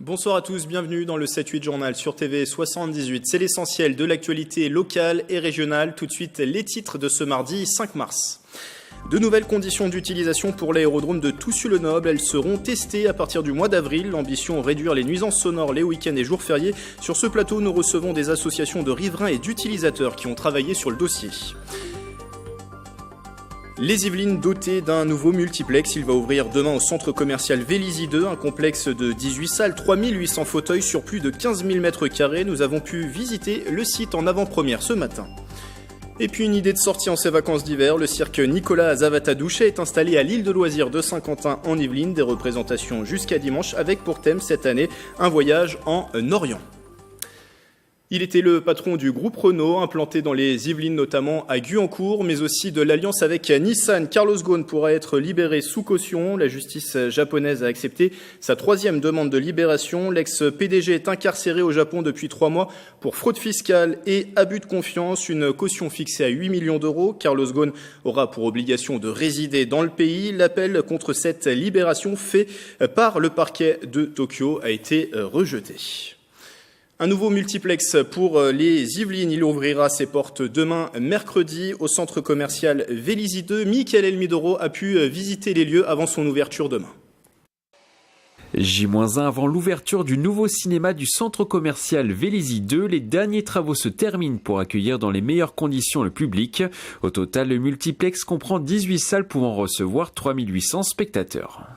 Bonsoir à tous, bienvenue dans le 7-8 journal sur TV 78. C'est l'essentiel de l'actualité locale et régionale. Tout de suite, les titres de ce mardi 5 mars. De nouvelles conditions d'utilisation pour l'aérodrome de Toussus-le-Noble. Elles seront testées à partir du mois d'avril. L'ambition, réduire les nuisances sonores les week-ends et jours fériés. Sur ce plateau, nous recevons des associations de riverains et d'utilisateurs qui ont travaillé sur le dossier. Les Yvelines dotées d'un nouveau multiplex. Il va ouvrir demain au centre commercial Vélizy 2, un complexe de 18 salles, 3800 fauteuils sur plus de 15 000 m². Nous avons pu visiter le site en avant-première ce matin. Et puis une idée de sortie en ces vacances d'hiver, le cirque Nicolas Zavata-Douchet est installé à l'île de loisirs de Saint-Quentin en Yvelines. Des représentations jusqu'à dimanche avec pour thème cette année un voyage en Orient. Il était le patron du groupe Renault, implanté dans les Yvelines notamment à Guyancourt, mais aussi de l'alliance avec Nissan. Carlos Ghosn pourra être libéré sous caution. La justice japonaise a accepté sa troisième demande de libération. L'ex-PDG est incarcéré au Japon depuis 3 mois pour fraude fiscale et abus de confiance. Une caution fixée à 8 millions d'euros. Carlos Ghosn aura pour obligation de résider dans le pays. L'appel contre cette libération fait par le parquet de Tokyo a été rejeté. Un nouveau multiplex pour les Yvelines. Il ouvrira ses portes demain, mercredi, au centre commercial Vélizy 2. Mickaël Elmidoro a pu visiter les lieux avant son ouverture demain. J-1 avant l'ouverture du nouveau cinéma du centre commercial Vélizy 2, les derniers travaux se terminent pour accueillir dans les meilleures conditions le public. Au total, le multiplex comprend 18 salles pouvant recevoir 3800 spectateurs.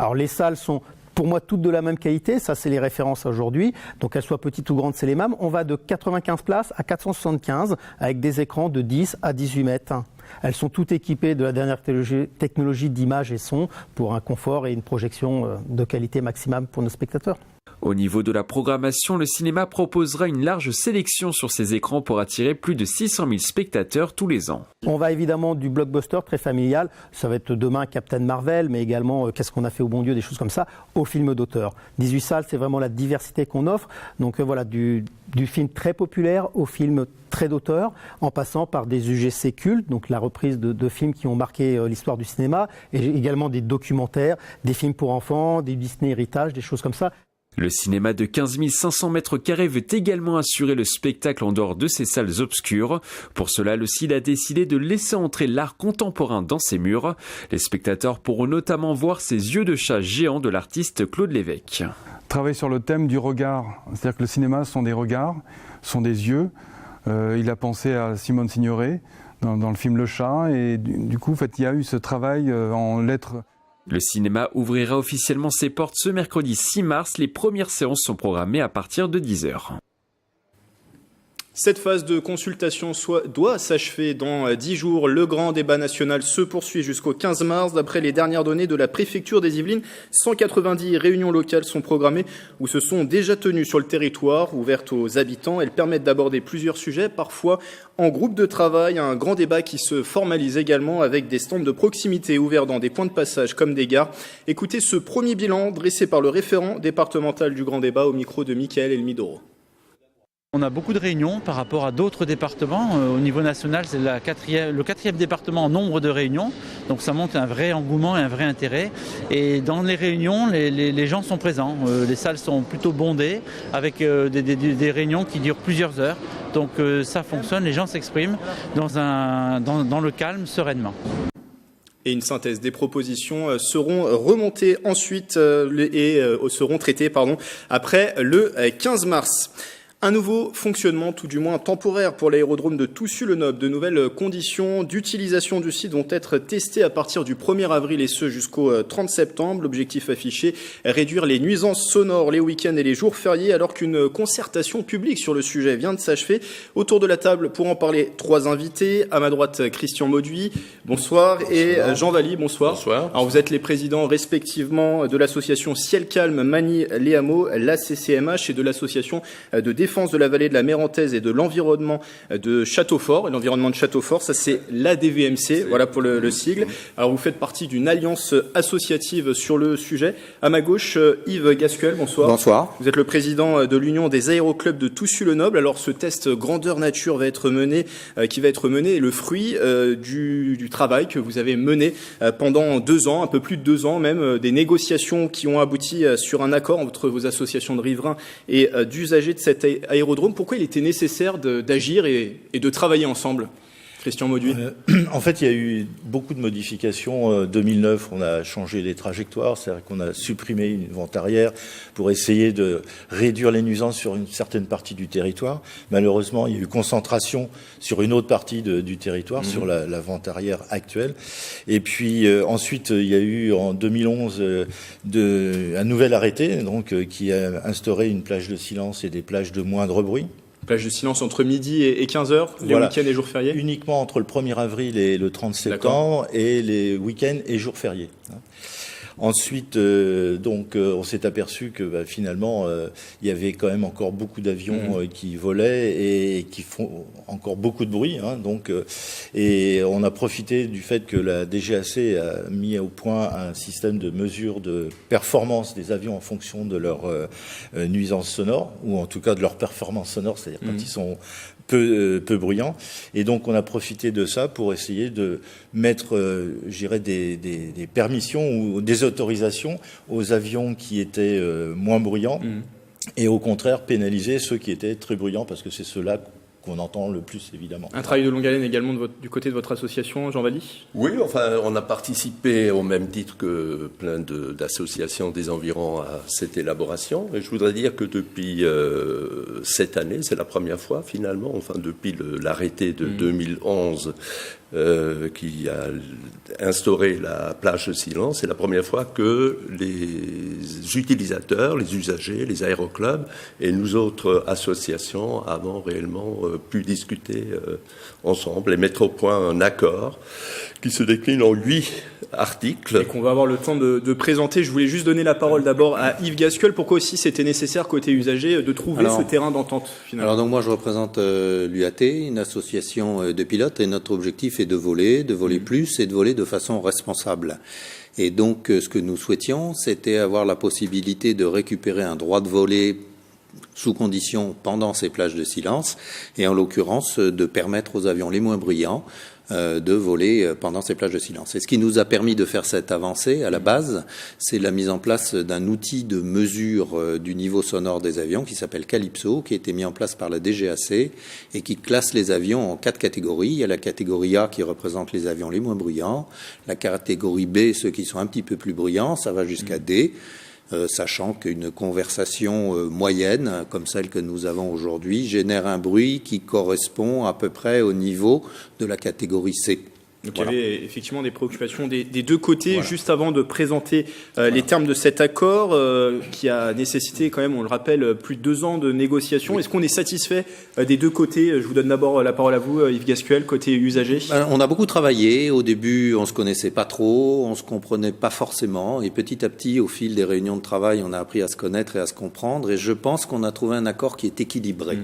Alors les salles sont pour moi toutes de la même qualité, ça c'est les références aujourd'hui, donc qu'elles soient petites ou grandes, c'est les mêmes. On va de 95 places à 475 avec des écrans de 10 à 18 mètres. Elles sont toutes équipées de la dernière technologie d'image et son pour un confort et une projection de qualité maximum pour nos spectateurs. Au niveau de la programmation, le cinéma proposera une large sélection sur ses écrans pour attirer plus de 600 000 spectateurs tous les ans. On va évidemment du blockbuster très familial, ça va être demain Captain Marvel, mais également Qu'est-ce qu'on a fait au bon Dieu, des choses comme ça, au film d'auteur. 18 salles, c'est vraiment la diversité qu'on offre, donc voilà, du film très populaire au film très d'auteur, en passant par des UGC cultes, donc la reprise de films qui ont marqué l'histoire du cinéma, et également des documentaires, des films pour enfants, des Disney Héritage, des choses comme ça. Le cinéma de 15 500 m² veut également assurer le spectacle en dehors de ces salles obscures. Pour cela, le CID a décidé de laisser entrer l'art contemporain dans ses murs. Les spectateurs pourront notamment voir ces yeux de chat géants de l'artiste Claude Lévesque. Travailler sur le thème du regard, c'est-à-dire que le cinéma sont des regards, sont des yeux. Il a pensé à Simone Signoret dans le film Le Chat et du coup, en fait, il y a eu ce travail en lettres. Le cinéma ouvrira officiellement ses portes ce mercredi 6 mars. Les premières séances sont programmées à partir de 10h. Cette phase de consultation doit s'achever dans 10 jours. Le grand débat national se poursuit jusqu'au 15 mars. D'après les dernières données de la préfecture des Yvelines, 190 réunions locales sont programmées ou se sont déjà tenues sur le territoire, ouvertes aux habitants. Elles permettent d'aborder plusieurs sujets, parfois en groupe de travail. Un grand débat qui se formalise également avec des stands de proximité ouverts dans des points de passage comme des gares. Écoutez ce premier bilan dressé par le référent départemental du grand débat au micro de Mickaël Elmidoro. On a beaucoup de réunions par rapport à d'autres départements. Au niveau national, c'est le quatrième département en nombre de réunions. Donc ça montre un vrai engouement et un vrai intérêt. Et dans les réunions, les gens sont présents. Les salles sont plutôt bondées avec des réunions qui durent plusieurs heures. Donc ça fonctionne, les gens s'expriment dans le calme, sereinement. Et une synthèse des propositions seront remontées ensuite seront traitées après le 15 mars. Un nouveau fonctionnement, tout du moins temporaire, pour l'aérodrome de Toussus-le-Noble. De nouvelles conditions d'utilisation du site vont être testées à partir du 1er avril et ce jusqu'au 30 septembre. L'objectif affiché, réduire les nuisances sonores les week-ends et les jours fériés, alors qu'une concertation publique sur le sujet vient de s'achever. Autour de la table, pour en parler, 3 invités. À ma droite, Christian Mauduit, bonsoir, et Jean Valli, bonsoir. Bonsoir. Alors vous êtes les présidents respectivement de l'association Ciel Calme Mani les Hameaux, la CCMH et de l'association de défense défense de la vallée de la Mérantaise et de l'environnement de Châteaufort. Et l'environnement de Châteaufort, ça c'est l'ADVMC, voilà pour le sigle. Alors vous faites partie d'une alliance associative sur le sujet. À ma gauche, Yves Gascuel, bonsoir. Bonsoir. Vous êtes le président de l'Union des aéroclubs de Toussus-le-Noble. Alors ce test grandeur nature va être mené, est le fruit du travail que vous avez mené pendant 2 ans, un peu plus de 2 ans même, des négociations qui ont abouti sur un accord entre vos associations de riverains et d'usagers de cet aérodrome. Pourquoi il était nécessaire d'agir et de travailler ensemble ? Christian Mauduit. En fait, il y a eu beaucoup de modifications. En 2009, on a changé les trajectoires, c'est-à-dire qu'on a supprimé une vente arrière pour essayer de réduire les nuisances sur une certaine partie du territoire. Malheureusement, il y a eu concentration sur une autre partie du territoire, sur la vente arrière actuelle. Et puis ensuite, il y a eu en 2011 un nouvel arrêté donc, qui a instauré une plage de silence et des plages de moindre bruit. Plage de silence entre midi et 15h, les week-ends et jours fériés. Uniquement entre le 1er avril et le 30 septembre, et les week-ends et jours fériés. Ensuite, on s'est aperçu que finalement, il y avait quand même encore beaucoup d'avions qui volaient et qui font encore beaucoup de bruit. Et on a profité du fait que la DGAC a mis au point un système de mesure de performance des avions en fonction de leur nuisance sonore, ou en tout cas de leur performance sonore, c'est-à-dire quand ils sont peu bruyants. Et donc, on a profité de ça pour essayer de mettre, des permissions ou des autorisations aux avions qui étaient moins bruyants et au contraire pénaliser ceux qui étaient très bruyants parce que c'est ceux-là qu'on entend le plus, évidemment. Un travail de longue haleine également du côté de votre association, Jean Valli ? Oui, on a participé au même titre que plein d'associations des environs à cette élaboration. Et je voudrais dire que depuis cette année, c'est la première fois finalement, depuis l'arrêté de 2011 qui a instauré la plage de silence, c'est la première fois que les utilisateurs, les usagers, les aéroclubs et nous autres associations avons réellement pu discuter ensemble et mettre au point un accord qui se décline en 8 articles. Et qu'on va avoir le temps de présenter. Je voulais juste donner la parole d'abord à Yves Gascuel. Pourquoi aussi c'était nécessaire côté usager de trouver ce terrain d'entente finalement ? Alors donc moi je représente l'UAT, une association de pilotes, et notre objectif est de voler plus et de voler de façon responsable. Et donc ce que nous souhaitions, c'était avoir la possibilité de récupérer un droit de voler sous condition pendant ces plages de silence, et en l'occurrence de permettre aux avions les moins bruyants de voler pendant ces plages de silence. Et ce qui nous a permis de faire cette avancée à la base, c'est la mise en place d'un outil de mesure du niveau sonore des avions qui s'appelle Calypso, qui a été mis en place par la DGAC et qui classe les avions en 4 catégories. Il y a la catégorie A qui représente les avions les moins bruyants, la catégorie B, ceux qui sont un petit peu plus bruyants, ça va jusqu'à D. Sachant qu'une conversation moyenne, comme celle que nous avons aujourd'hui, génère un bruit qui correspond à peu près au niveau de la catégorie C. Donc il y avait effectivement des préoccupations des deux côtés. Juste avant de présenter les termes de cet accord qui a nécessité quand même, on le rappelle, plus de 2 ans de négociations. Est-ce qu'on est satisfait des deux côtés ? Je vous donne d'abord la parole à vous, Yves Gascuel, côté usager. On a beaucoup travaillé. Au début, on se connaissait pas trop, on se comprenait pas forcément. Et petit à petit, au fil des réunions de travail, on a appris à se connaître et à se comprendre. Et je pense qu'on a trouvé un accord qui est équilibré.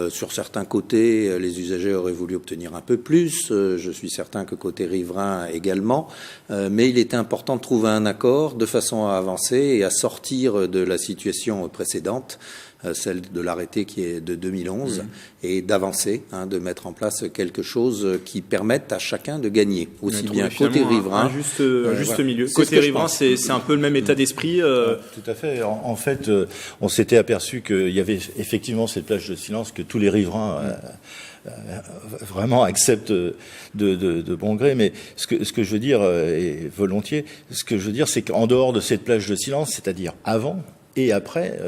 Sur certains côtés, les usagers auraient voulu obtenir un peu plus. Je suis certain que côté riverain également. Mais il était important de trouver un accord de façon à avancer et à sortir de la situation précédente, celle de l'arrêté qui est de 2011, et d'avancer, de mettre en place quelque chose qui permette à chacun de gagner, aussi bien côté riverain. Un juste milieu. Côté riverain, c'est un peu le même état d'esprit. Tout à fait. En fait, on s'était aperçu qu'il y avait effectivement cette plage de silence que tous les riverains vraiment acceptent de bon gré. Mais ce que je veux dire, et volontiers, ce que je veux dire, c'est qu'en dehors de cette plage de silence, c'est-à-dire avant et après,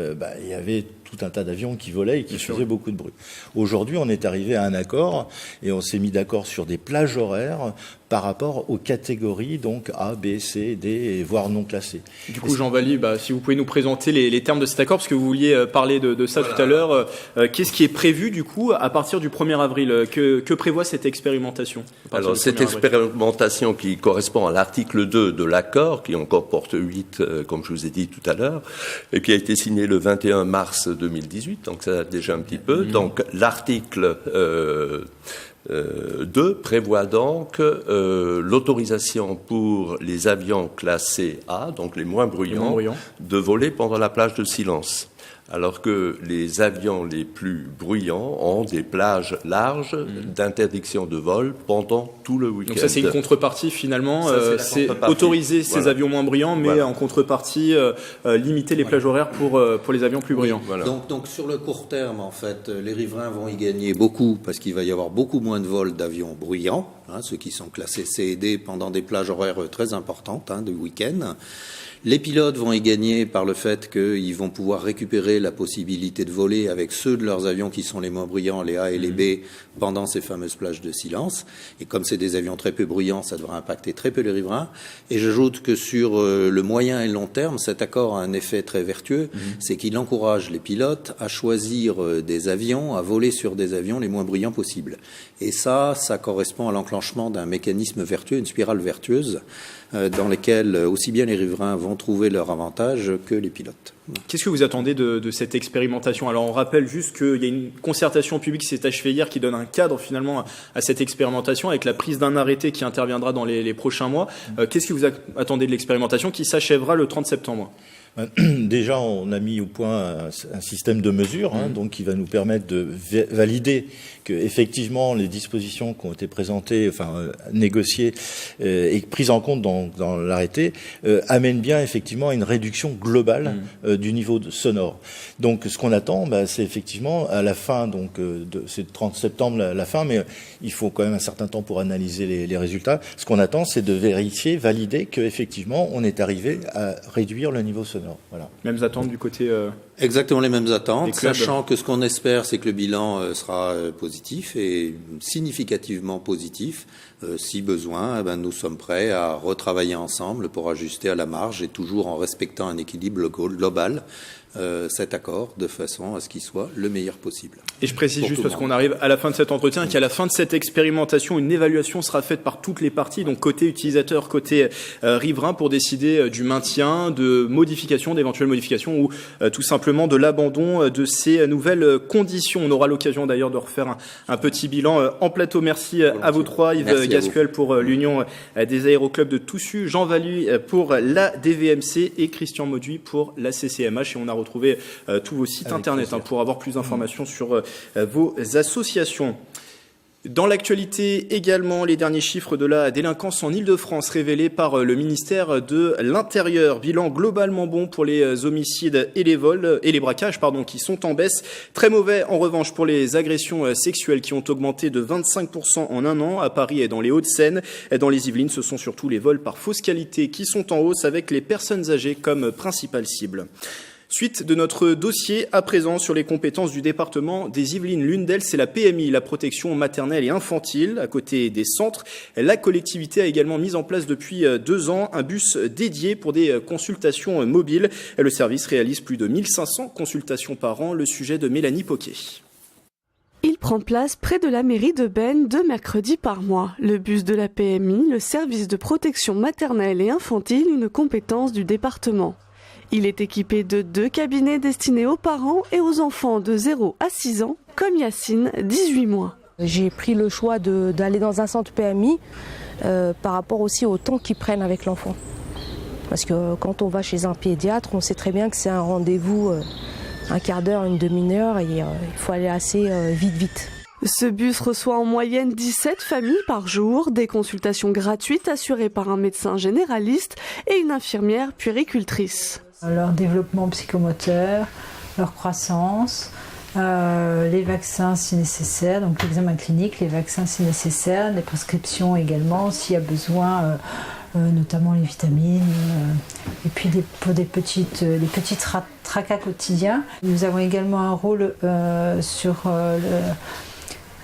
il y avait tout un tas d'avions qui volaient et qui faisaient beaucoup de bruit. Aujourd'hui, on est arrivé à un accord et on s'est mis d'accord sur des plages horaires par rapport aux catégories, donc A, B, C, D, et voire non classées. Du coup, Jean Valli, si vous pouvez nous présenter les termes de cet accord, parce que vous vouliez parler de ça tout à l'heure. Qu'est-ce qui est prévu, du coup, à partir du 1er avril ? Que prévoit cette expérimentation ? Alors, cette expérimentation qui correspond à l'article 2 de l'accord, qui en comporte 8, comme je vous ai dit tout à l'heure, et qui a été signé le 21 mars 2018, donc ça date déjà un petit peu. Donc l'article 2 prévoit donc l'autorisation pour les avions classés A, donc les moins bruyants, de voler pendant la plage de silence. Alors que les avions les plus bruyants ont des plages larges d'interdiction de vol pendant tout le week-end. Donc ça, c'est une contrepartie finalement, c'est autoriser ces avions moins bruyants, mais en contrepartie, limiter les plages horaires pour les avions plus bruyants. Voilà. Donc sur le court terme, en fait, les riverains vont y gagner beaucoup, parce qu'il va y avoir beaucoup moins de vols d'avions bruyants, ceux qui sont classés C et D pendant des plages horaires très importantes du week-end. Les pilotes vont y gagner par le fait qu'ils vont pouvoir récupérer la possibilité de voler avec ceux de leurs avions qui sont les moins bruyants, les A et les B, pendant ces fameuses plages de silence. Et comme c'est des avions très peu bruyants, ça devrait impacter très peu les riverains. Et j'ajoute que sur le moyen et long terme, cet accord a un effet très vertueux, c'est qu'il encourage les pilotes à choisir des avions, à voler sur des avions les moins bruyants possibles. Et ça correspond à l'enclenchement d'un mécanisme vertueux, une spirale vertueuse, dans lesquelles aussi bien les riverains vont trouver leur avantage que les pilotes. Qu'est-ce que vous attendez de cette expérimentation ? Alors on rappelle juste qu'il y a une concertation publique qui s'est achevée hier qui donne un cadre finalement à cette expérimentation avec la prise d'un arrêté qui interviendra dans les prochains mois. Qu'est-ce que vous attendez de l'expérimentation qui s'achèvera le 30 septembre ? Déjà, on a mis au point un système de mesures, donc qui va nous permettre de valider que effectivement les dispositions qui ont été présentées, négociées et prises en compte dans l'arrêté amènent bien effectivement à une réduction globale du niveau sonore. Donc, ce qu'on attend, c'est effectivement à la fin, c'est le 30 septembre la fin, mais il faut quand même un certain temps pour analyser les résultats. Ce qu'on attend, c'est de vérifier, valider que effectivement on est arrivé à réduire le niveau sonore. Voilà. Mêmes attentes du côté exactement les mêmes attentes, sachant que ce qu'on espère, c'est que le bilan sera positif et significativement positif. Si besoin, nous sommes prêts à retravailler ensemble pour ajuster à la marge et toujours en respectant un équilibre global cet accord de façon à ce qu'il soit le meilleur possible. Et je précise juste parce qu'on arrive à la fin de cet entretien qu'à la fin de cette expérimentation, une évaluation sera faite par toutes les parties, donc côté utilisateur, côté riverain, pour décider du maintien, de modification, d'éventuelles modifications ou tout simplement de l'abandon de ces nouvelles conditions. On aura l'occasion d'ailleurs de refaire un petit bilan en plateau. Merci à vous trois, Yves Gascuel pour l'Union des aéroclubs de Toussus, Jean Valluy pour la DVMC et Christian Mauduit pour la CCMH. Et on a retrouvé tous vos sites internet pour avoir plus d'informations sur vos associations. Dans l'actualité également, les derniers chiffres de la délinquance en Ile-de-France révélés par le ministère de l'Intérieur. Bilan globalement bon pour les homicides et les vols et les braquages qui sont en baisse. Très mauvais en revanche pour les agressions sexuelles qui ont augmenté de 25% en un an à Paris et dans les Hauts-de-Seine. Dans les Yvelines, ce sont surtout les vols par fausse qualité qui sont en hausse avec les personnes âgées comme principale cible. Suite de notre dossier à présent sur les compétences du département des Yvelines. L'une d'elles, c'est la PMI, la protection maternelle et infantile. À côté des centres, la collectivité a également mis en place depuis 2 ans un bus dédié pour des consultations mobiles. Le service réalise plus de 1500 consultations par an. Le sujet de Mélanie Poquet. Il prend place près de la mairie de Beynes 2 mercredis par mois. Le bus de la PMI, le service de protection maternelle et infantile, une compétence du département. Il est équipé de 2 cabinets destinés aux parents et aux enfants de 0 à 6 ans, comme Yacine, 18 mois. J'ai pris le choix d'aller dans un centre PMI par rapport aussi au temps qu'ils prennent avec l'enfant. Parce que quand on va chez un pédiatre, on sait très bien que c'est un rendez-vous, un quart d'heure, une demi-heure, et il faut aller assez vite. Ce bus reçoit en moyenne 17 familles par jour, des consultations gratuites assurées par un médecin généraliste et une infirmière puéricultrice. Leur développement psychomoteur, leur croissance, les vaccins si nécessaire, donc l'examen clinique, les vaccins si nécessaire, les prescriptions également s'il y a besoin, notamment les vitamines, et puis pour des petits tracas quotidiens. Nous avons également un rôle sur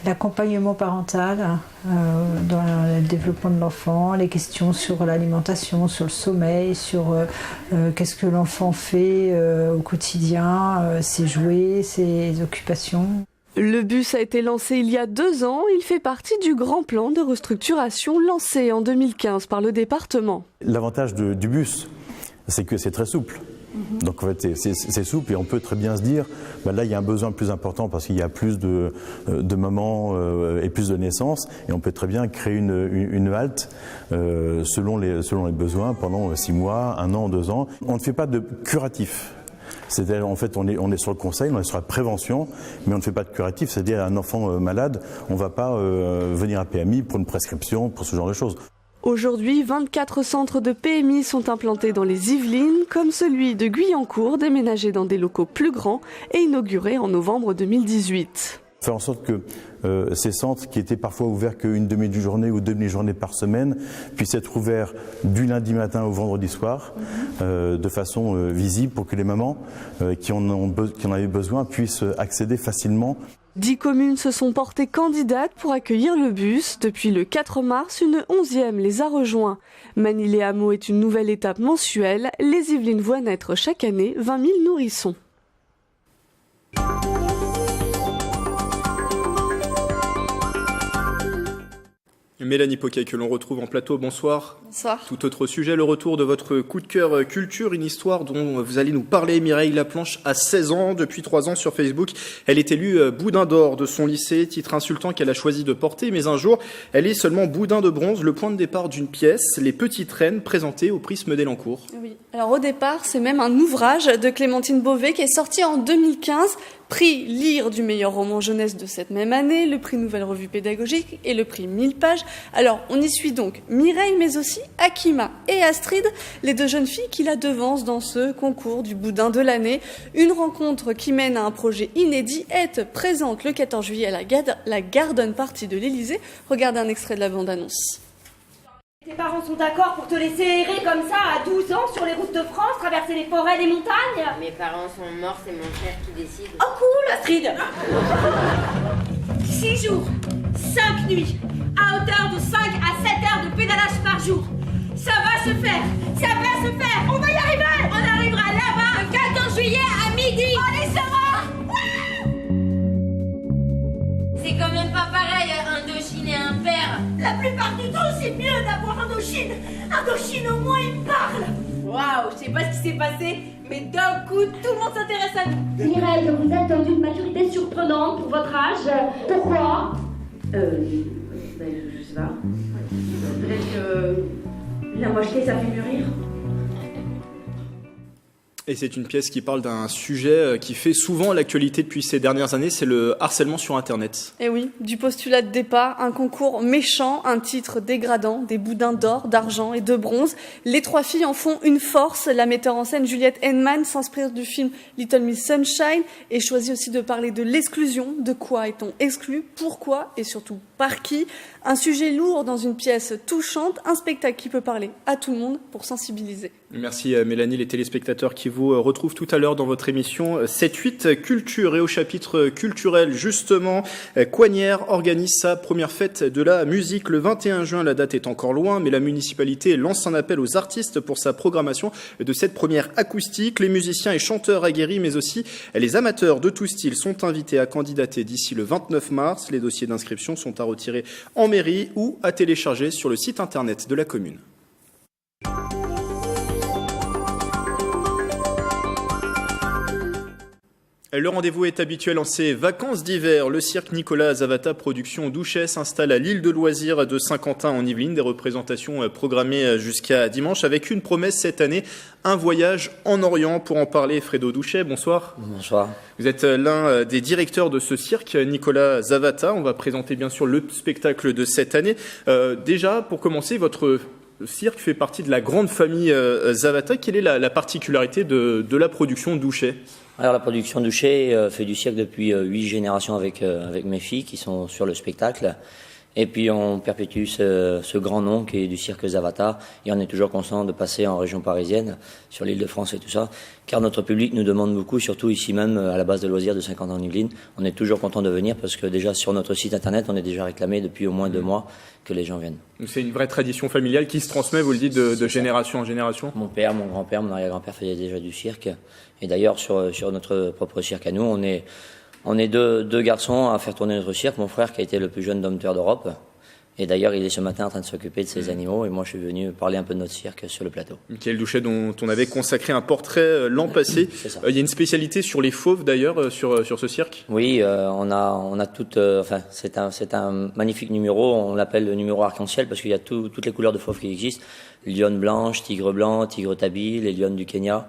l'accompagnement parental dans le développement de l'enfant, les questions sur l'alimentation, sur le sommeil, sur qu'est-ce que l'enfant fait au quotidien, ses jouets, ses occupations. Le bus a été lancé il y a 2 ans. Il fait partie du grand plan de restructuration lancé en 2015 par le département. L'avantage du bus, c'est que c'est très souple. Donc en fait, c'est souple et on peut très bien se dire, là il y a un besoin plus important parce qu'il y a plus de mamans et plus de naissances et on peut très bien créer une halte selon les besoins pendant 6 mois, 1 an, 2 ans. On ne fait pas de curatif. C'est-à-dire, en fait, on est sur le conseil, on est sur la prévention, mais on ne fait pas de curatif. C'est-à-dire, un enfant malade, on ne va pas venir à PMI pour une prescription, pour ce genre de choses. Aujourd'hui, 24 centres de PMI sont implantés dans les Yvelines, comme celui de Guyancourt, déménagé dans des locaux plus grands et inauguré en novembre 2018. Faire en sorte que ces centres, qui étaient parfois ouverts qu'une demi-journée ou demi-journée par semaine, puissent être ouverts du lundi matin au vendredi soir, de façon visible, pour que les mamans qui en avaient besoin puissent accéder facilement. 10 communes se sont portées candidates pour accueillir le bus. Depuis le 4 mars, une 11e les a rejoints. Manille-les-Hameaux est une nouvelle étape mensuelle. Les Yvelines voient naître chaque année 20 000 nourrissons. Mélanie Poquet que l'on retrouve en plateau, bonsoir. Bonsoir. Tout autre sujet, le retour de votre coup de cœur culture, une histoire dont vous allez nous parler. Mireille Laplanche a 16 ans, depuis 3 ans sur Facebook. Elle est élue boudin d'or de son lycée, titre insultant qu'elle a choisi de porter, mais un jour, elle est seulement boudin de bronze, le point de départ d'une pièce, Les Petites Reines, présentée au Prisme d'Elancourt. Oui. Alors au départ, c'est même un ouvrage de Clémentine Beauvais qui est sorti en 2015, prix Lire du meilleur roman jeunesse de cette même année, le prix Nouvelle Revue Pédagogique et le prix 1000 pages. Alors, on y suit donc Mireille, mais aussi Akima et Astrid, les 2 jeunes filles qui la devancent dans ce concours du boudin de l'année. Une rencontre qui mène à un projet inédit est présente le 14 juillet à la Garden Party de l'Élysée. Regardez un extrait de la bande-annonce. Tes parents sont d'accord pour te laisser errer comme ça à 12 ans sur les routes de France, traverser les forêts, les montagnes? Mes parents sont morts, c'est mon frère qui décide. Oh cool, Astrid. 6 jours, 5 nuits, à hauteur de 5 à 7 heures de pédalage par jour. Ça va se faire, ça va se faire, on va y arriver. On arrivera là-bas le 14 juillet à midi. Allez, ça va. C'est quand même pas pareil, Indochine et un père. La plupart du temps, c'est mieux d'avoir Indochine. Indochine, au moins, il parle. Waouh, je sais pas ce qui s'est passé, mais d'un coup, tout le monde s'intéresse à nous. Mireille, vous êtes d'une maturité surprenante pour votre âge. Pourquoi je sais pas. Peut-être que la moitié, ça fait mûrir. Et c'est une pièce qui parle d'un sujet qui fait souvent l'actualité depuis ces dernières années, c'est le harcèlement sur Internet. Et oui, du postulat de départ, un concours méchant, un titre dégradant, des boudins d'or, d'argent et de bronze. Les 3 filles en font une force. La metteur en scène Juliette Henneman s'inspire du film Little Miss Sunshine et choisit aussi de parler de l'exclusion. De quoi est-on exclu? Pourquoi? Et surtout, par qui? Un sujet lourd dans une pièce touchante, un spectacle qui peut parler à tout le monde pour sensibiliser. Merci Mélanie, les téléspectateurs qui vous retrouvent tout à l'heure dans votre émission 7-8 Culture. Et au chapitre culturel, justement, Coignères organise sa première fête de la musique le 21 juin. La date est encore loin, mais la municipalité lance un appel aux artistes pour sa programmation de cette première acoustique. Les musiciens et chanteurs aguerris, mais aussi les amateurs de tout style sont invités à candidater d'ici le 29 mars. Les dossiers d'inscription sont à retirer en mairie ou à télécharger sur le site internet de la commune. Le rendez-vous est habituel en ces vacances d'hiver. Le cirque Nicolas Zavata Production Douchet s'installe à l'île de loisirs de Saint-Quentin en Yvelines. Des représentations programmées jusqu'à dimanche avec une promesse cette année, un voyage en Orient. Pour en parler, Fredo Douchet, bonsoir. Bonsoir. Vous êtes l'un des directeurs de ce cirque Nicolas Zavata. On va présenter bien sûr le spectacle de cette année. Déjà, pour commencer, votre cirque fait partie de la grande famille Zavata. Quelle est la particularité de la production Douchet ? Alors la production Douchet fait du cirque depuis 8 générations avec mes filles qui sont sur le spectacle. Et puis on perpétue ce grand nom qui est du cirque Zavata. Et on est toujours conscient de passer en région parisienne, sur l'île de France et tout ça. Car notre public nous demande beaucoup, surtout ici même à la base de loisirs de Saint-Quentin en Yvelines. On est toujours content de venir parce que déjà sur notre site internet, on est déjà réclamé depuis au moins 2 mois que les gens viennent. C'est une vraie tradition familiale qui se transmet, vous le dites, de génération en génération. Mon père, mon grand-père, mon arrière-grand-père faisaient déjà du cirque. Et d'ailleurs, sur notre propre cirque à nous, on est deux garçons à faire tourner notre cirque. Mon frère, qui a été le plus jeune dompteur d'Europe, Et d'ailleurs, il est ce matin en train de s'occuper de ces animaux. Et moi, je suis venu parler un peu de notre cirque sur le plateau. Michael Douchet, dont on avait consacré un portrait l'an passé. Il y a une spécialité sur les fauves, d'ailleurs, sur ce cirque? Oui, on a toutes... c'est un magnifique numéro. On l'appelle le numéro arc-en-ciel parce qu'il y a toutes les couleurs de fauves qui existent. Lionne blanche, tigre blanc, tigre tabi, les lionnes du Kenya.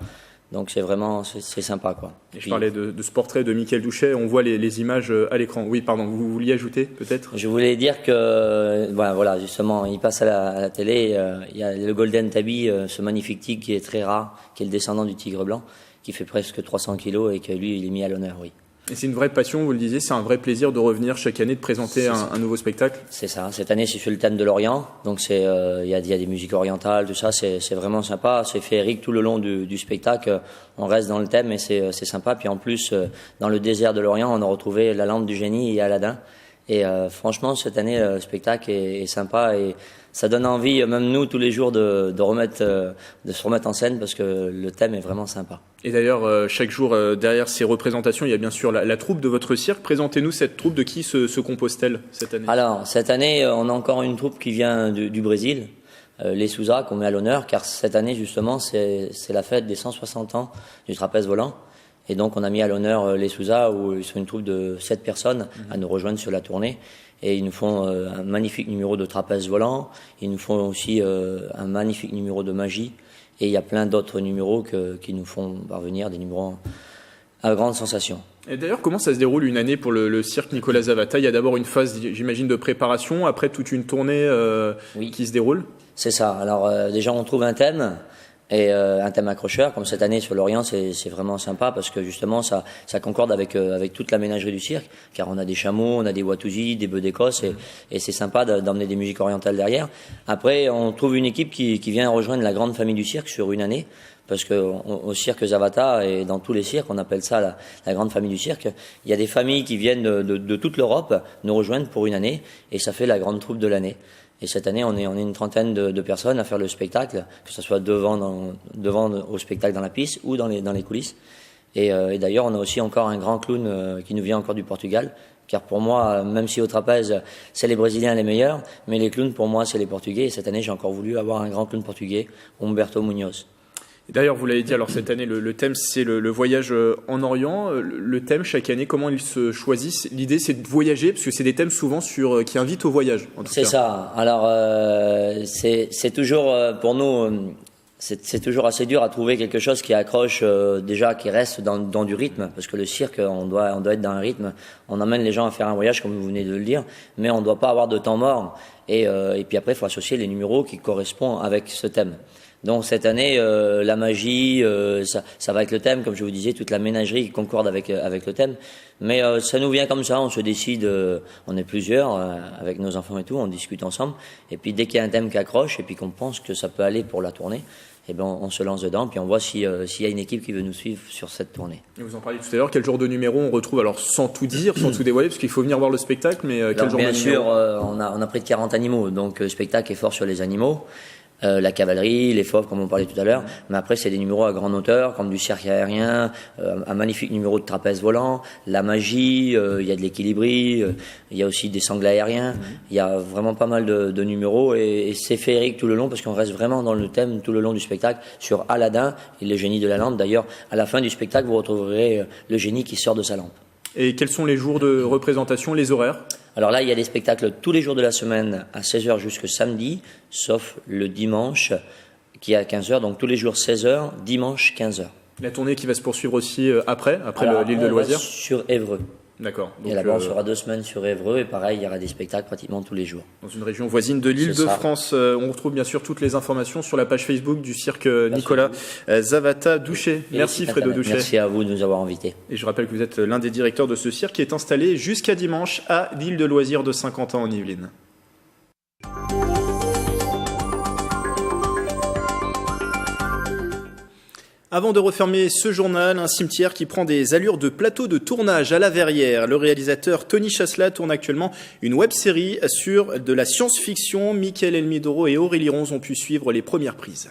Donc c'est sympa, quoi. Et je parlais de ce portrait de Michael Douchet, on voit les images à l'écran. Oui, pardon, vous vouliez ajouter peut-être? Je voulais dire que, voilà, justement, il passe à la télé, il y a le Golden Tabby, ce magnifique tigre qui est très rare, qui est le descendant du tigre blanc, qui fait presque 300 kilos et que lui, il est mis à l'honneur, oui. Et c'est une vraie passion, vous le disiez, c'est un vrai plaisir de revenir chaque année, de présenter un nouveau spectacle? C'est ça, cette année c'est sur le thème de l'Orient, donc il y a des musiques orientales, tout ça, c'est vraiment sympa, c'est féerique tout le long du spectacle, on reste dans le thème et c'est sympa, puis en plus dans le désert de l'Orient on a retrouvé la lampe du génie et Aladdin, et franchement cette année le spectacle est sympa et ça donne envie, même nous tous les jours, de se remettre en scène parce que le thème est vraiment sympa. Et d'ailleurs, chaque jour, derrière ces représentations, il y a bien sûr la troupe de votre cirque. Présentez-nous cette troupe, de qui se compose-t-elle cette année? Alors, cette année, on a encore une troupe qui vient du Brésil, les Souza, qu'on met à l'honneur, car cette année, justement, c'est la fête des 160 ans du trapèze volant. Et donc, on a mis à l'honneur les Souza, où ils sont une troupe de 7 personnes à nous rejoindre sur la tournée. Et ils nous font un magnifique numéro de trapèze volant. Ils nous font aussi un magnifique numéro de magie. Et il y a plein d'autres numéros qui nous font parvenir des numéros à grande sensation. Et d'ailleurs, comment ça se déroule une année pour le cirque Nicolas Zavata? Il y a d'abord une phase, j'imagine, de préparation, après toute une tournée qui se déroule? C'est ça. Alors déjà, on trouve un thème. Et un thème accrocheur, comme cette année sur l'Orient, c'est vraiment sympa parce que justement ça concorde avec toute la ménagerie du cirque, car on a des chameaux, on a des Watusi, des bœufs d'Écosse, et c'est sympa d'emmener des musiques orientales derrière. Après, on trouve une équipe qui vient rejoindre la grande famille du cirque sur une année, parce que au cirque Zavata et dans tous les cirques, on appelle ça la grande famille du cirque. Il y a des familles qui viennent de toute l'Europe nous rejoindre pour une année, et ça fait la grande troupe de l'année. Et cette année, on est une trentaine de personnes à faire le spectacle, que ce soit devant au spectacle dans la piste ou dans les coulisses. Et d'ailleurs, on a aussi encore un grand clown qui nous vient encore du Portugal, car pour moi, même si au trapèze, c'est les Brésiliens les meilleurs, mais les clowns, pour moi, c'est les Portugais. Et cette année, j'ai encore voulu avoir un grand clown portugais, Humberto Munoz. D'ailleurs, vous l'avez dit, alors cette année, le thème, c'est le voyage en Orient. Le thème, chaque année, comment ils se choisissent? L'idée, c'est de voyager, parce que c'est des thèmes souvent qui invitent au voyage, en tout cas. C'est ça. Alors, c'est toujours, pour nous, c'est toujours assez dur à trouver quelque chose qui accroche, déjà, qui reste dans du rythme, parce que le cirque, on doit être dans un rythme. On emmène les gens à faire un voyage, comme vous venez de le dire, mais on ne doit pas avoir de temps mort. Et puis après, il faut associer les numéros qui correspondent avec ce thème. Donc cette année, la magie, ça va avec le thème, comme je vous disais, toute la ménagerie qui concorde avec le thème. Mais ça nous vient comme ça, on se décide, on est plusieurs, avec nos enfants et tout, on discute ensemble. Et puis dès qu'il y a un thème qui accroche et puis qu'on pense que ça peut aller pour la tournée, eh ben on se lance dedans, puis on voit s'il y a une équipe qui veut nous suivre sur cette tournée. Et vous en parliez tout à l'heure, quel genre de numéro on retrouve? Alors sans tout dire, sans tout dévoiler, parce qu'il faut venir voir le spectacle, mais quel genre de numéro? Bien sûr, on a près de 40 animaux, donc le spectacle est fort sur les animaux. La cavalerie, les fauves, comme on parlait tout à l'heure. Mais après, c'est des numéros à grande hauteur, comme du cirque aérien, un magnifique numéro de trapèze volant, la magie, il y a de l'équilibrie, il y a aussi des sangles aériens. Il y a vraiment pas mal de numéros et c'est féerique tout le long parce qu'on reste vraiment dans le thème tout le long du spectacle sur Aladdin et le génie de la lampe. D'ailleurs, à la fin du spectacle, vous retrouverez le génie qui sort de sa lampe. Et quels sont les jours de représentation, les horaires? Alors là, il y a des spectacles tous les jours de la semaine à 16h jusqu'au samedi, sauf le dimanche qui est à 15h, donc tous les jours 16h, dimanche 15h. La tournée qui va se poursuivre aussi après l'île de loisirs? Sur Évreux. D'accord. Et là-bas, on sera 2 semaines sur Évreux et pareil, il y aura des spectacles pratiquement tous les jours. Dans une région voisine de l'Île-de-France. On retrouve bien sûr toutes les informations sur la page Facebook du cirque Nicolas Zavata Douchet. Merci Fredo Douchet. Merci à vous de nous avoir invités. Et je rappelle que vous êtes l'un des directeurs de ce cirque qui est installé jusqu'à dimanche à l'île de loisirs de Saint-Quentin en Yvelines. Avant de refermer ce journal, un cimetière qui prend des allures de plateau de tournage à la Verrière. Le réalisateur Tony Chasselas tourne actuellement une web-série sur de la science-fiction. Michael Elmidoro et Aurélie Ronze ont pu suivre les premières prises.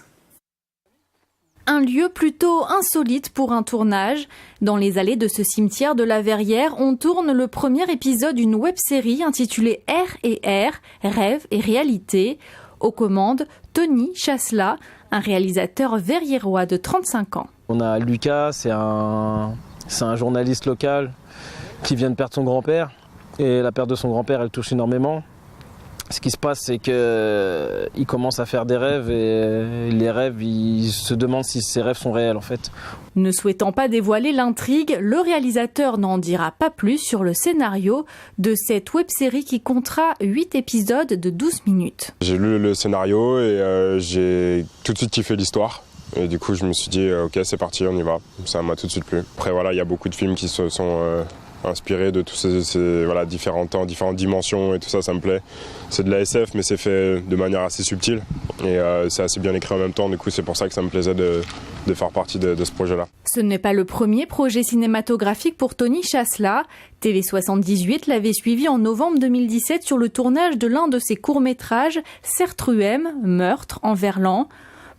Un lieu plutôt insolite pour un tournage. Dans les allées de ce cimetière de la Verrière, on tourne le premier épisode d'une web-série intitulée R&R, Rêve et Réalité. Aux commandes, Tony Chasselas, un réalisateur verriérois de 35 ans. On a Lucas, c'est un journaliste local qui vient de perdre son grand-père. Et la perte de son grand-père, elle touche énormément. Ce qui se passe, c'est qu'il commence à faire des rêves et les rêves, il se demande si ces rêves sont réels en fait. Ne souhaitant pas dévoiler l'intrigue, le réalisateur n'en dira pas plus sur le scénario de cette web-série qui comptera 8 épisodes de 12 minutes. J'ai lu le scénario et j'ai tout de suite kiffé l'histoire. Et du coup, je me suis dit, ok, c'est parti, on y va. Ça m'a tout de suite plu. Après, voilà, il y a beaucoup de films qui se sont inspiré de tous ces voilà, différents temps, différentes dimensions et tout ça, ça me plaît. C'est de la SF, mais c'est fait de manière assez subtile et c'est assez bien écrit en même temps. Du coup, c'est pour ça que ça me plaisait de faire partie de ce projet-là. Ce n'est pas le premier projet cinématographique pour Tony Chasselas. TV78 l'avait suivi en novembre 2017 sur le tournage de l'un de ses courts-métrages, Sertruem, Meurtre en Verlan.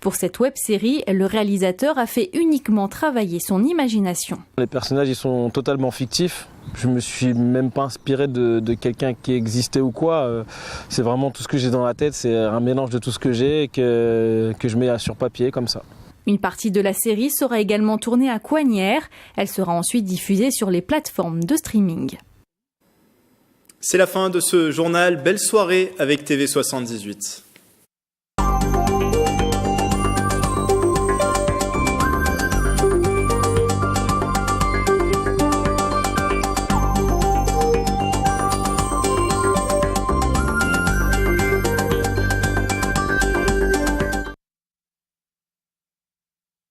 Pour cette web-série, le réalisateur a fait uniquement travailler son imagination. Les personnages, ils sont totalement fictifs. Je me suis même pas inspiré de quelqu'un qui existait ou quoi. C'est vraiment tout ce que j'ai dans la tête. C'est un mélange de tout ce que j'ai et que je mets sur papier comme ça. Une partie de la série sera également tournée à Coignières. Elle sera ensuite diffusée sur les plateformes de streaming. C'est la fin de ce journal. Belle soirée avec TV78.